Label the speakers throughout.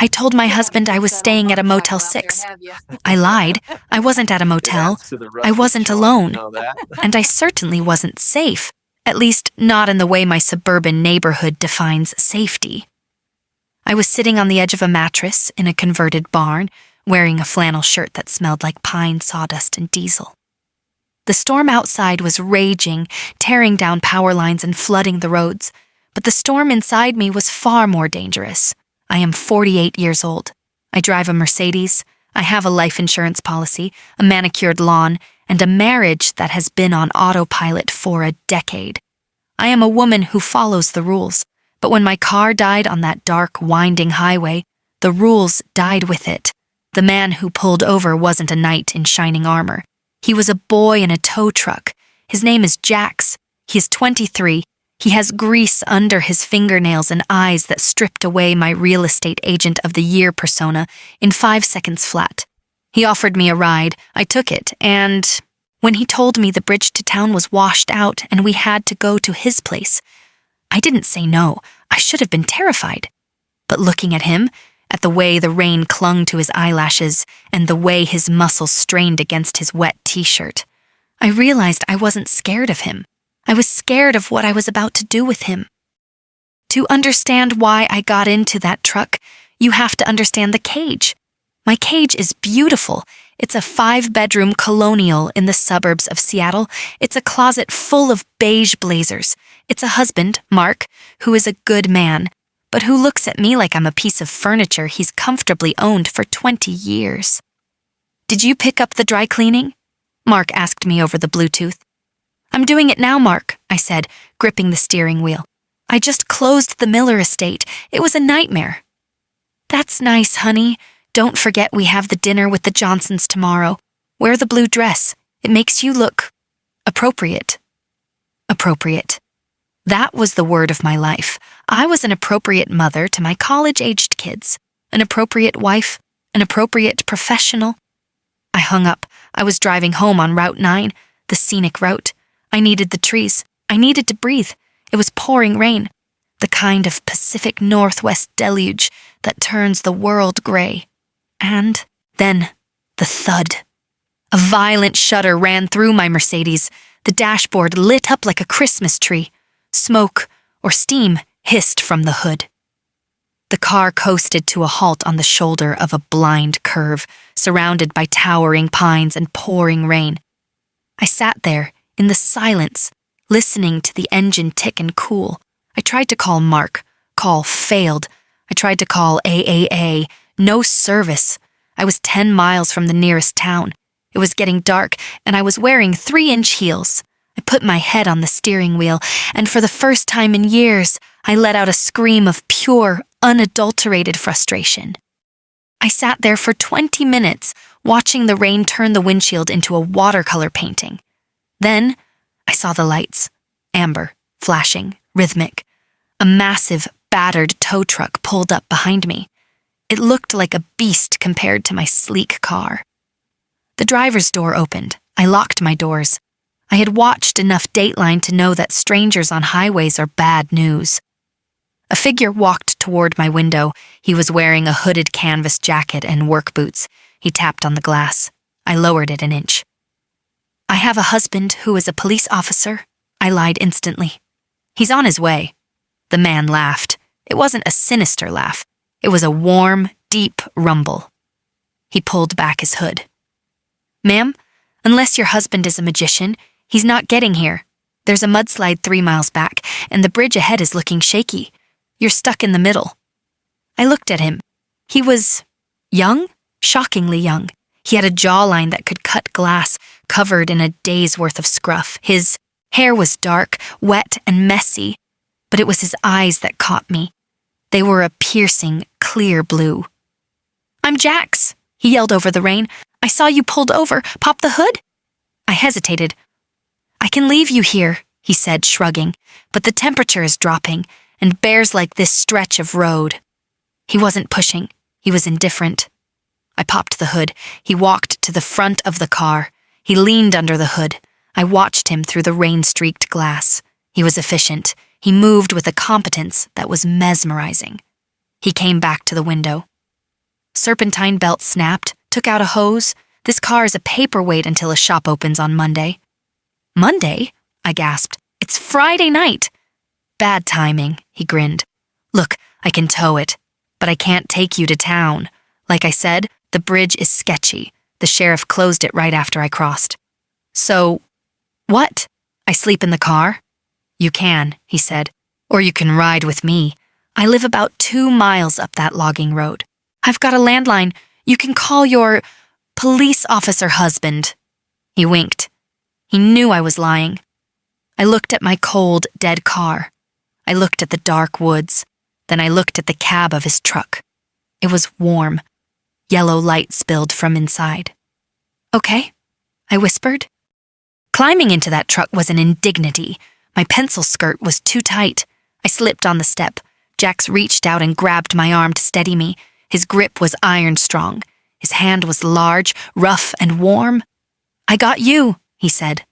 Speaker 1: I told my husband I was staying at a Motel 6. I lied. I wasn't at a motel. I wasn't alone. And I certainly wasn't safe. At least, not in the way my suburban neighborhood defines safety. I was sitting on the edge of a mattress in a converted barn, wearing a flannel shirt that smelled like pine, sawdust, and diesel. The storm outside was raging, tearing down power lines and flooding the roads, but the storm inside me was far more dangerous. I am 48 years old. I drive a Mercedes. I have a life insurance policy, a manicured lawn, and a marriage that has been on autopilot for a decade. I am a woman who follows the rules, but when my car died on that dark, winding highway, the rules died with it. The man who pulled over wasn't a knight in shining armor. He was a boy in a tow truck. His name is Jax. He is 23. He has grease under his fingernails and eyes that stripped away my real estate agent of the year persona in 5 seconds flat. He offered me a ride. I took it, and when he told me the bridge to town was washed out and we had to go to his place, I didn't say no. I should have been terrified. But looking at him, at the way the rain clung to his eyelashes and the way his muscles strained against his wet t-shirt, I realized I wasn't scared of him. I was scared of what I was about to do with him. To understand why I got into that truck, you have to understand the cage. My cage is beautiful. It's a 5-bedroom colonial in the suburbs of Seattle. It's a closet full of beige blazers. It's a husband, Mark, who is a good man, but who looks at me like I'm a piece of furniture he's comfortably owned for 20 years. "Did you pick up the dry cleaning?" Mark asked me over the Bluetooth. "I'm doing it now, Mark," I said, gripping the steering wheel. "I just closed the Miller estate. It was a nightmare." "That's nice, honey. Don't forget we have the dinner with the Johnsons tomorrow. Wear the blue dress. It makes you look appropriate." Appropriate. That was the word of my life. I was an appropriate mother to my college-aged kids, an appropriate wife, an appropriate professional. I hung up. I was driving home on Route 9, the scenic route. I needed the trees. I needed to breathe. It was pouring rain, the kind of Pacific Northwest deluge that turns the world gray. And then, the thud. A violent shudder ran through my Mercedes. The dashboard lit up like a Christmas tree. Smoke or steam hissed from the hood. The car coasted to a halt on the shoulder of a blind curve, surrounded by towering pines and pouring rain. I sat there, in the silence, listening to the engine tick and cool. I tried to call Mark. Call failed. I tried to call AAA. No service. I was 10 miles from the nearest town. It was getting dark, and I was wearing 3-inch heels. I put my head on the steering wheel, and for the first time in years, I let out a scream of pure, unadulterated frustration. I sat there for 20 minutes, watching the rain turn the windshield into a watercolor painting. Then, I saw the lights. Amber, flashing, rhythmic. A massive, battered tow truck pulled up behind me. It looked like a beast compared to my sleek car. The driver's door opened. I locked my doors. I had watched enough Dateline to know that strangers on highways are bad news. A figure walked toward my window. He was wearing a hooded canvas jacket and work boots. He tapped on the glass. I lowered it an inch. "I have a husband who is a police officer." I lied instantly. "He's on his way." The man laughed. It wasn't a sinister laugh. It was a warm, deep rumble. He pulled back his hood. "Ma'am, unless your husband is a magician, he's not getting here. There's a mudslide 3 miles back, and the bridge ahead is looking shaky. You're stuck in the middle." I looked at him. He was young, shockingly young. He had a jawline that could cut glass, covered in a day's worth of scruff. His hair was dark, wet, and messy, but it was his eyes that caught me. They were a piercing, clear blue. "I'm Jax," he yelled over the rain. "I saw you pulled over. Pop the hood." I hesitated. "I can leave you here," he said, shrugging, "but the temperature is dropping, and bears like this stretch of road." He wasn't pushing. He was indifferent. I popped the hood. He walked to the front of the car. He leaned under the hood. I watched him through the rain-streaked glass. He was efficient. He moved with a competence that was mesmerizing. He came back to the window. Serpentine belt snapped, took out a hose. This car is a paperweight until a shop opens on Monday. Monday? I gasped. It's Friday night. Bad timing, he grinned. Look, I can tow it, but I can't take you to town. Like I said, the bridge is sketchy. The sheriff closed it right after I crossed. So, what? I sleep in the car? You can, he said, or you can ride with me. I live about 2 miles up that logging road. I've got a landline. You can call your police officer husband. He winked. He knew I was lying. I looked at my cold, dead car. I looked at the dark woods. Then I looked at the cab of his truck. It was warm. Yellow light spilled from inside. Okay, I whispered. Climbing into that truck was an indignity. My pencil skirt was too tight. I slipped on the step. Jax reached out and grabbed my arm to steady me. His grip was iron strong. His hand was large, rough, and warm. I got you, he said.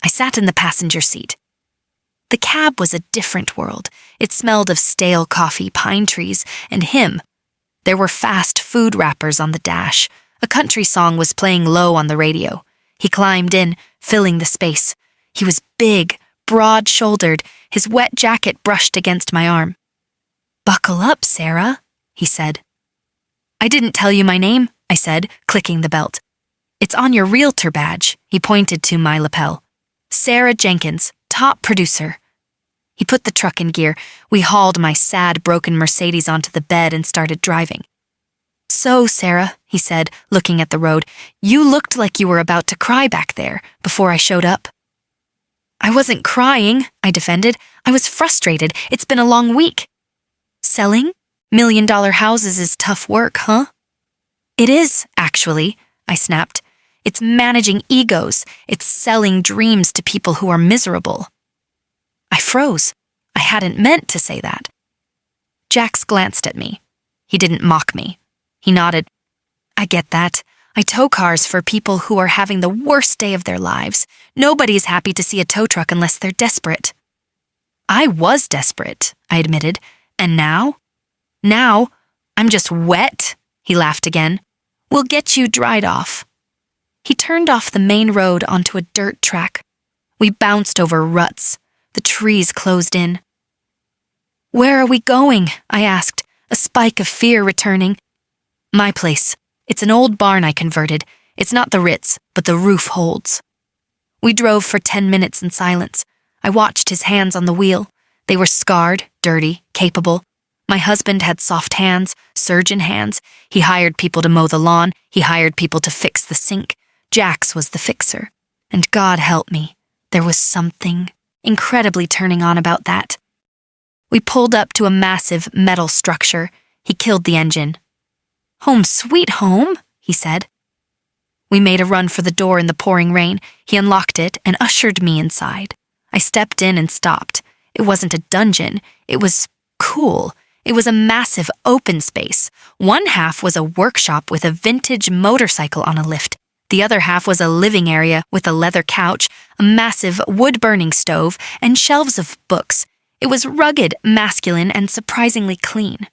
Speaker 1: I sat in the passenger seat. The cab was a different world. It smelled of stale coffee, pine trees, and him. There were fast food wrappers on the dash. A country song was playing low on the radio. He climbed in, filling the space. He was big, broad-shouldered. His wet jacket brushed against my arm. Buckle up, Sarah, he said. I didn't tell you my name, I said, clicking the belt. It's on your realtor badge, he pointed to my lapel. Sarah Jenkins, top producer. He put the truck in gear. We hauled my sad, broken Mercedes onto the bed and started driving. So, Sarah, he said, looking at the road, you looked like you were about to cry back there before I showed up. I wasn't crying, I defended. I was frustrated. It's been a long week. Selling? $1 million houses is tough work, huh? It is, actually, I snapped. It's managing egos. It's selling dreams to people who are miserable. I froze. I hadn't meant to say that. Jax glanced at me. He didn't mock me. He nodded. I get that. I tow cars for people who are having the worst day of their lives. Nobody's happy to see a tow truck unless they're desperate. I was desperate, I admitted. And now? Now, I'm just wet, he laughed again. We'll get you dried off. He turned off the main road onto a dirt track. We bounced over ruts. The trees closed in. Where are we going? I asked, a spike of fear returning. My place. It's an old barn I converted. It's not the Ritz, but the roof holds. We drove for 10 minutes in silence. I watched his hands on the wheel. They were scarred, dirty, capable. My husband had soft hands, surgeon hands. He hired people to mow the lawn. He hired people to fix the sink. Jax was the fixer. And God help me, there was something incredibly turning on about that. We pulled up to a massive metal structure. He killed the engine. Home sweet home, he said. We made a run for the door in the pouring rain. He unlocked it and ushered me inside. I stepped in and stopped. It wasn't a dungeon. It was cool. It was a massive open space. One half was a workshop with a vintage motorcycle on a lift. The other half was a living area with a leather couch, a massive wood-burning stove, and shelves of books. It was rugged, masculine, and surprisingly clean.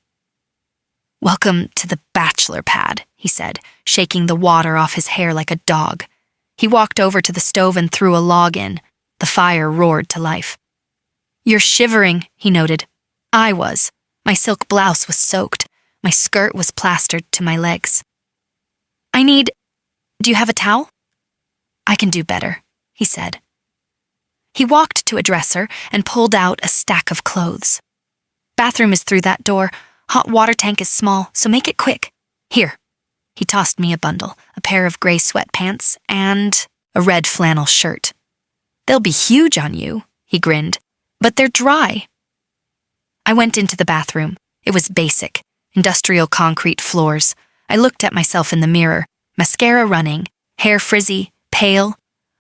Speaker 1: Welcome to the bachelor pad, he said, shaking the water off his hair like a dog. He walked over to the stove and threw a log in. The fire roared to life. You're shivering, he noted. I was. My silk blouse was soaked. My skirt was plastered to my legs. Do you have a towel? I can do better, he said. He walked to a dresser and pulled out a stack of clothes. Bathroom is through that door. Hot water tank is small, so make it quick. Here. He tossed me a bundle, a pair of gray sweatpants, and a red flannel shirt. They'll be huge on you, he grinned, but they're dry. I went into the bathroom. It was basic, industrial concrete floors. I looked at myself in the mirror, mascara running, hair frizzy, pale.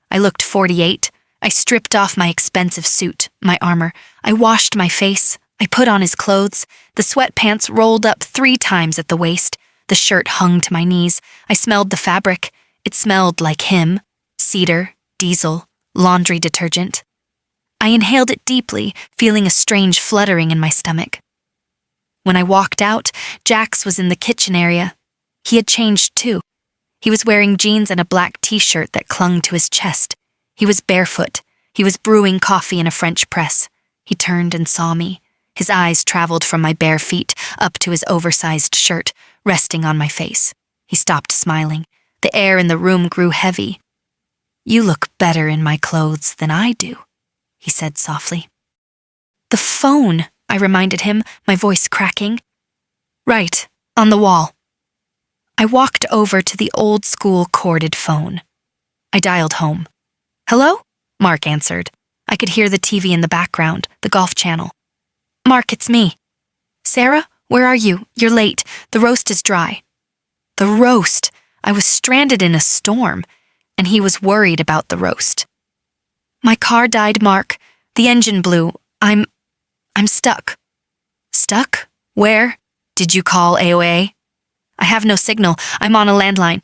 Speaker 1: I looked 48. I stripped off my expensive suit, my armor. I washed my face. I put on his clothes. The sweatpants rolled up 3 times at the waist. The shirt hung to my knees. I smelled the fabric. It smelled like him. Cedar, diesel, laundry detergent. I inhaled it deeply, feeling a strange fluttering in my stomach. When I walked out, Jax was in the kitchen area. He had changed too. He was wearing jeans and a black t-shirt that clung to his chest. He was barefoot. He was brewing coffee in a French press. He turned and saw me. His eyes traveled from my bare feet up to his oversized shirt, resting on my face. He stopped smiling. The air in the room grew heavy. "You look better in my clothes than I do," he said softly. "The phone," I reminded him, my voice cracking. "Right, on the wall." I walked over to the old-school corded phone. I dialed home. "Hello?" Mark answered. I could hear the TV in the background, the golf channel. "Mark, it's me." "Sarah, where are you? You're late. The roast is dry." The roast! I was stranded in a storm, and he was worried about the roast. "My car died, Mark. The engine blew. I'm stuck." "Stuck? Where? Did you call AOA?" "I have no signal. I'm on a landline."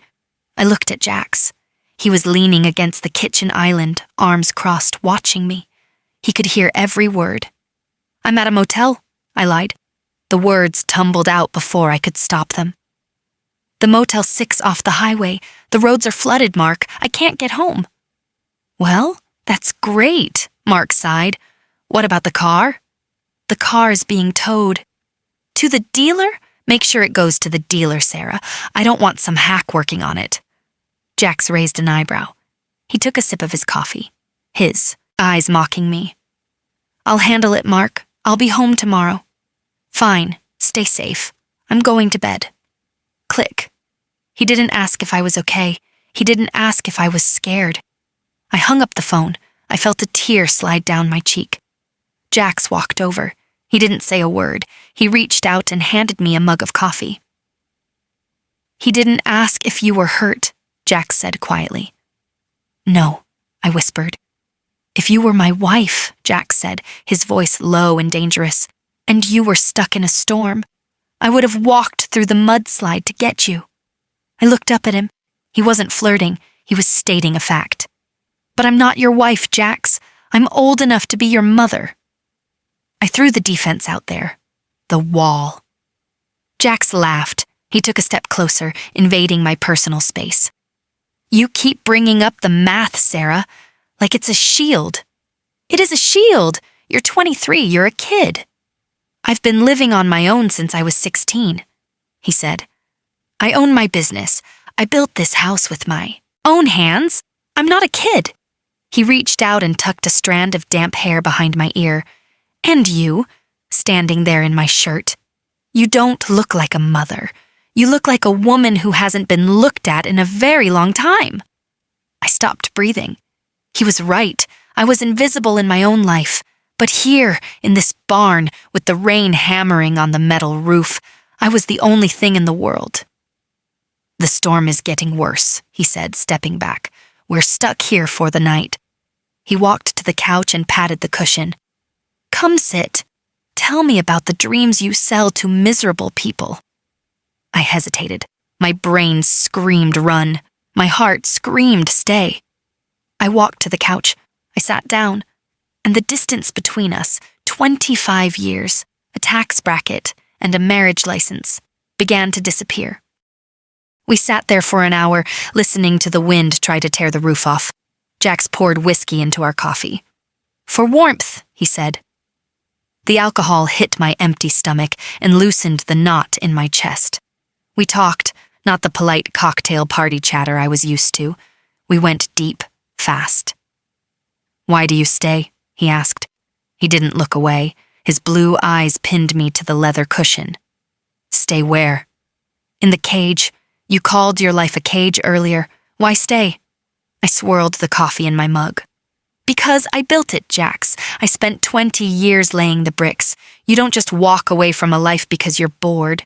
Speaker 1: I looked at Jax. He was leaning against the kitchen island, arms crossed, watching me. He could hear every word. "I'm at a motel," I lied. The words tumbled out before I could stop them. "The Motel 6 off the highway. The roads are flooded, Mark. I can't get home." "Well, that's great," Mark sighed. "What about the car?" "The car is being towed." "To the dealer? Make sure it goes to the dealer, Sarah. I don't want some hack working on it." Jax raised an eyebrow. He took a sip of his coffee, his eyes mocking me. "I'll handle it, Mark. I'll be home tomorrow." "Fine. Stay safe. I'm going to bed." Click. He didn't ask if I was okay. He didn't ask if I was scared. I hung up the phone. I felt a tear slide down my cheek. Jax walked over. He didn't say a word. He reached out and handed me a mug of coffee. "He didn't ask if you were hurt," Jax said quietly. "No," I whispered. "If you were my wife," Jax said, his voice low and dangerous, "and you were stuck in a storm, I would have walked through the mudslide to get you." I looked up at him. He wasn't flirting. He was stating a fact. "But I'm not your wife, Jax. I'm old enough to be your mother." I threw the defense out there. The wall. Jax laughed. He took a step closer, invading my personal space. "You keep bringing up the math, Sarah, like it's a shield." "It is a shield. You're 23. You're a kid." "I've been living on my own since I was 16, he said. "I own my business. I built this house with my own hands. I'm not a kid." He reached out and tucked a strand of damp hair behind my ear. "And you, standing there in my shirt. You don't look like a mother. You look like a woman who hasn't been looked at in a very long time." I stopped breathing. He was right. I was invisible in my own life. But here, in this barn, with the rain hammering on the metal roof, I was the only thing in the world. "The storm is getting worse," he said, stepping back. "We're stuck here for the night." He walked to the couch and patted the cushion. "Come sit. Tell me about the dreams you sell to miserable people." I hesitated. My brain screamed run. My heart screamed stay. I walked to the couch. I sat down. And the distance between us, 25 years, a tax bracket, and a marriage license, began to disappear. We sat there for an hour, listening to the wind try to tear the roof off. Jax poured whiskey into our coffee. "For warmth," he said. The alcohol hit my empty stomach and loosened the knot in my chest. We talked, not the polite cocktail party chatter I was used to. We went deep, fast. "Why do you stay?" he asked. He didn't look away. His blue eyes pinned me to the leather cushion. "Stay where?" "In the cage. You called your life a cage earlier. Why stay?" I swirled the coffee in my mug. "Because I built it, Jax. I spent 20 years laying the bricks. You don't just walk away from a life because you're bored."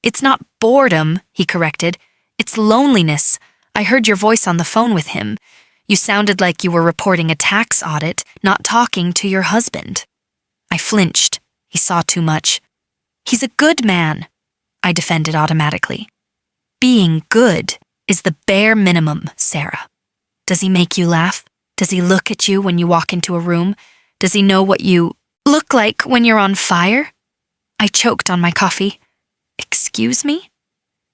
Speaker 1: "It's not boredom," he corrected. "It's loneliness. I heard your voice on the phone with him. You sounded like you were reporting a tax audit, not talking to your husband." I flinched. He saw too much. "He's a good man," I defended automatically. "Being good is the bare minimum, Sarah. Does he make you laugh? Does he look at you when you walk into a room? Does he know what you look like when you're on fire?" I choked on my coffee. Excuse me?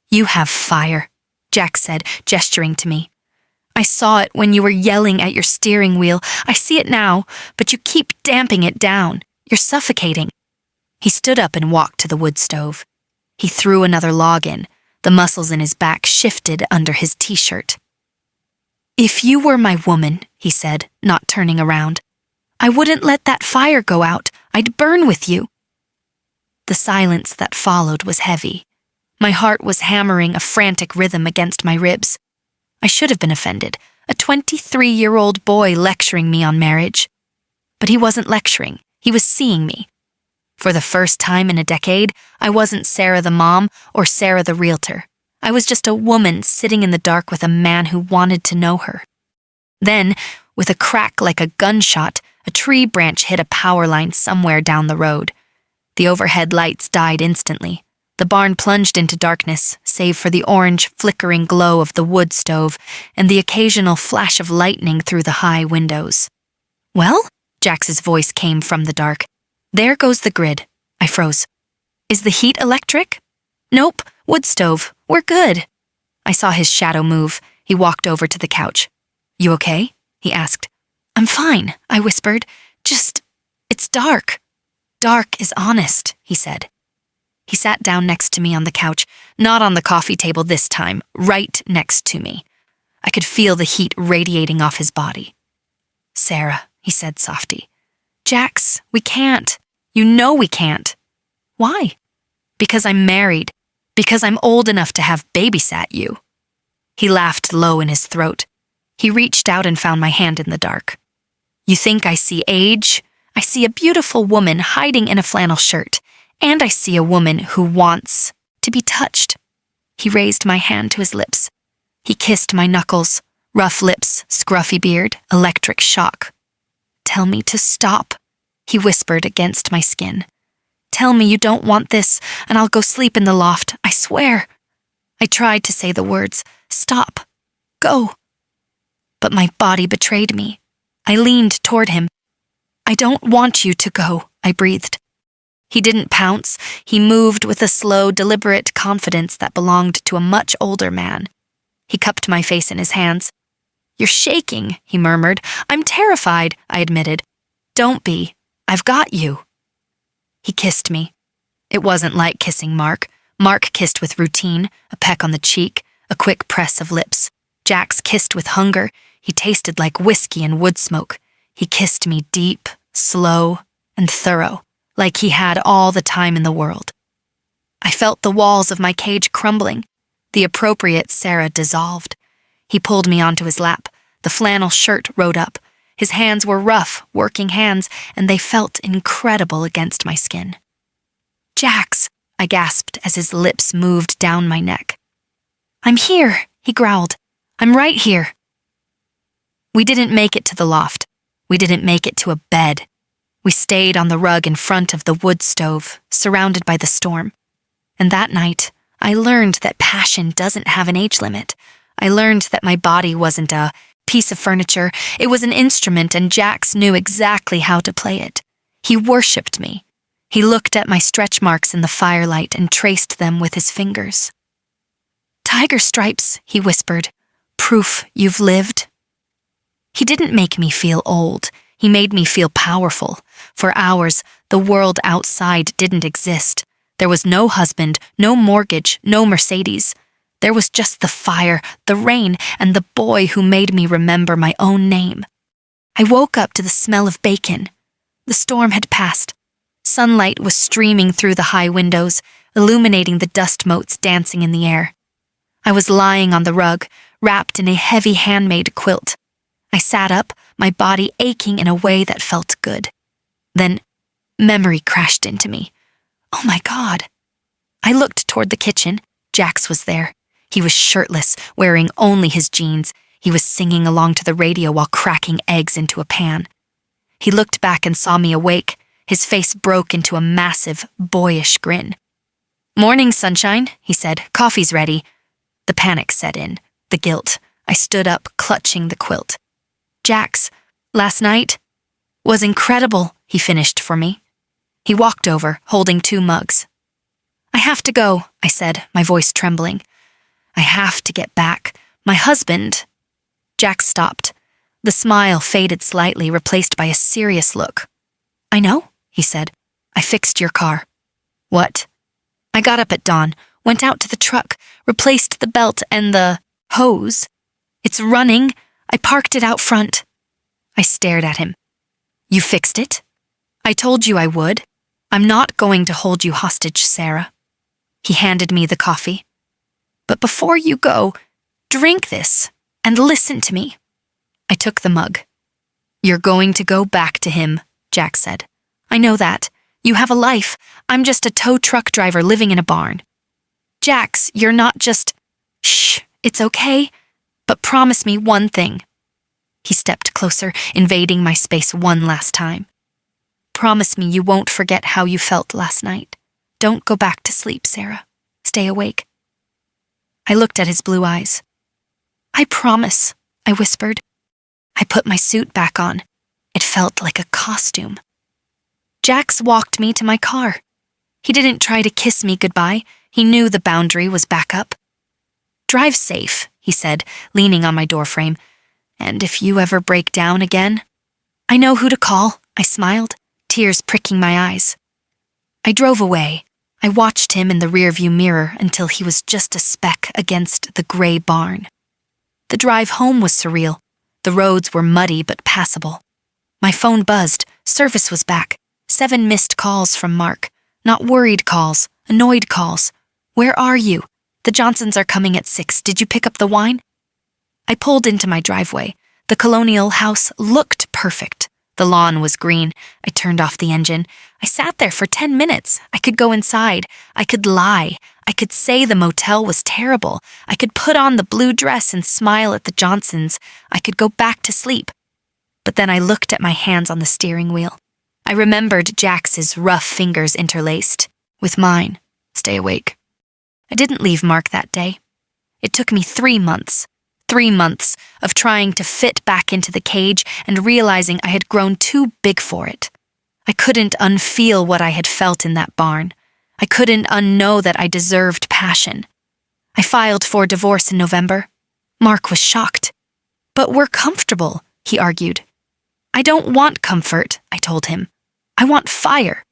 Speaker 1: You have fire, Jax said, gesturing to me. I saw it when you were yelling at your steering wheel. I see it now, but you keep damping it down. You're suffocating. He stood up and walked to the wood stove. He threw another log in. The muscles in his back shifted under his t-shirt. If you were my woman, he said, not turning around, I wouldn't let that fire go out. I'd burn with you. The silence that followed was heavy. My heart was hammering a frantic rhythm against my ribs. I should have been offended, a 23-year-old boy lecturing me on marriage. But he wasn't lecturing, he was seeing me. For the first time in a decade, I wasn't Sarah the mom or Sarah the realtor. I was just a woman sitting in the dark with a man who wanted to know her. Then, with a crack like a gunshot, a tree branch hit a power line somewhere down the road. The overhead lights died instantly. The barn plunged into darkness, save for the orange, flickering glow of the wood stove and the occasional flash of lightning through the high windows. Well? Jax's voice came from the dark. There goes the grid. I froze. Is the heat electric? Nope, wood stove. We're good. I saw his shadow move. He walked over to the couch. You okay? He asked. I'm fine, I whispered. It's dark. Dark is honest, he said. He sat down next to me on the couch, not on the coffee table this time, right next to me. I could feel the heat radiating off his body. Sarah, he said softly. Jax, we can't. You know we can't. Why? Because I'm married. Because I'm old enough to have babysat you. He laughed low in his throat. He reached out and found my hand in the dark. You think I see age? I see a beautiful woman hiding in a flannel shirt. And I see a woman who wants to be touched. He raised my hand to his lips. He kissed my knuckles, rough lips, scruffy beard, electric shock. Tell me to stop, he whispered against my skin. Tell me you don't want this, and I'll go sleep in the loft, I swear. I tried to say the words, stop, go. But my body betrayed me. I leaned toward him. I don't want you to go, I breathed. He didn't pounce. He moved with a slow, deliberate confidence that belonged to a much older man. He cupped my face in his hands. You're shaking, he murmured. I'm terrified, I admitted. Don't be. I've got you. He kissed me. It wasn't like kissing Mark. Mark kissed with routine, a peck on the cheek, a quick press of lips. Jax kissed with hunger. He tasted like whiskey and wood smoke. He kissed me deep, slow, and thorough, like he had all the time in the world. I felt the walls of my cage crumbling. The appropriate Sarah dissolved. He pulled me onto his lap. The flannel shirt rode up. His hands were rough, working hands, and they felt incredible against my skin. Jax, I gasped as his lips moved down my neck. I'm here, he growled. I'm right here. We didn't make it to the loft. We didn't make it to a bed. We stayed on the rug in front of the wood stove, surrounded by the storm. And that night, I learned that passion doesn't have an age limit. I learned that my body wasn't a piece of furniture. It was an instrument, and Jax knew exactly how to play it. He worshipped me. He looked at my stretch marks in the firelight and traced them with his fingers. Tiger stripes, he whispered. Proof you've lived. He didn't make me feel old. He made me feel powerful. For hours, the world outside didn't exist. There was no husband, no mortgage, no Mercedes. There was just the fire, the rain, and the boy who made me remember my own name. I woke up to the smell of bacon. The storm had passed. Sunlight was streaming through the high windows, illuminating the dust motes dancing in the air. I was lying on the rug, wrapped in a heavy handmade quilt. I sat up, my body aching in a way that felt good. Then, memory crashed into me. Oh my God. I looked toward the kitchen. Jax was there. He was shirtless, wearing only his jeans. He was singing along to the radio while cracking eggs into a pan. He looked back and saw me awake. His face broke into a massive, boyish grin. Morning, sunshine, he said. Coffee's ready. The panic set in, the guilt. I stood up, clutching the quilt. Jax, last night was incredible, he finished for me. He walked over, holding 2 mugs. "I have to go," I said, my voice trembling. "I have to get back. My husband—" Jack stopped. The smile faded slightly, replaced by a serious look. "I know," he said. "I fixed your car." "What?" "I got up at dawn, went out to the truck, replaced the belt and the hose. It's running. I parked it out front." I stared at him. "You fixed it? I told you I would. I'm not going to hold you hostage, Sarah." He handed me the coffee. "But before you go, drink this and listen to me." I took the mug. "You're going to go back to him," Jack said. "I know that. You have a life. I'm just a tow truck driver living in a barn." "Jax, you're not just—" "Shh, it's okay. But promise me one thing." He stepped closer, invading my space one last time. "Promise me you won't forget how you felt last night. Don't go back to sleep, Sarah. Stay awake." I looked at his blue eyes. "I promise," I whispered. I put my suit back on. It felt like a costume. Jax walked me to my car. He didn't try to kiss me goodbye. He knew the boundary was back up. "Drive safe," he said, leaning on my doorframe. "And if you ever break down again—" "I know who to call," I smiled, tears pricking my eyes. I drove away. I watched him in the rearview mirror until he was just a speck against the gray barn. The drive home was surreal. The roads were muddy but passable. My phone buzzed. Service was back. 7 missed calls from Mark. Not worried calls, annoyed calls. "Where are you? The Johnsons are coming at 6. Did you pick up the wine?" I pulled into my driveway. The colonial house looked perfect. The lawn was green. I turned off the engine. I sat there for 10 minutes. I could go inside. I could lie. I could say the motel was terrible. I could put on the blue dress and smile at the Johnsons. I could go back to sleep. But then I looked at my hands on the steering wheel. I remembered Jax's rough fingers interlaced with mine. "Stay awake." I didn't leave Mark that day. It took me 3 months. 3 months of trying to fit back into the cage and realizing I had grown too big for it. I couldn't unfeel what I had felt in that barn. I couldn't unknow that I deserved passion. I filed for divorce in November. Mark was shocked. "But we're comfortable," he argued. "I don't want comfort," I told him. "I want fire."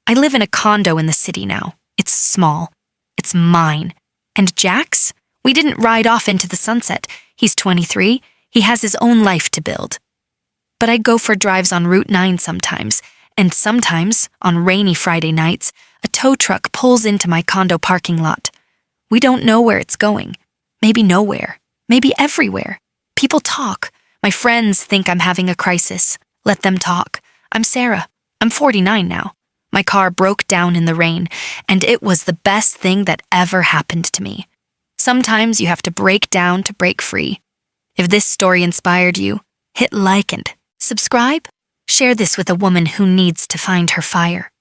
Speaker 1: I live in a condo in the city now. It's small. It's mine. And Jax? We didn't ride off into the sunset. He's 23. He has his own life to build. But I go for drives on Route 9 sometimes, and sometimes, on rainy Friday nights, a tow truck pulls into my condo parking lot. We don't know where it's going. Maybe nowhere. Maybe everywhere. People talk. My friends think I'm having a crisis. Let them talk. I'm Sarah. I'm 49 now. My car broke down in the rain, and it was the best thing that ever happened to me. Sometimes you have to break down to break free. If this story inspired you, hit like and subscribe. Share this with a woman who needs to find her fire.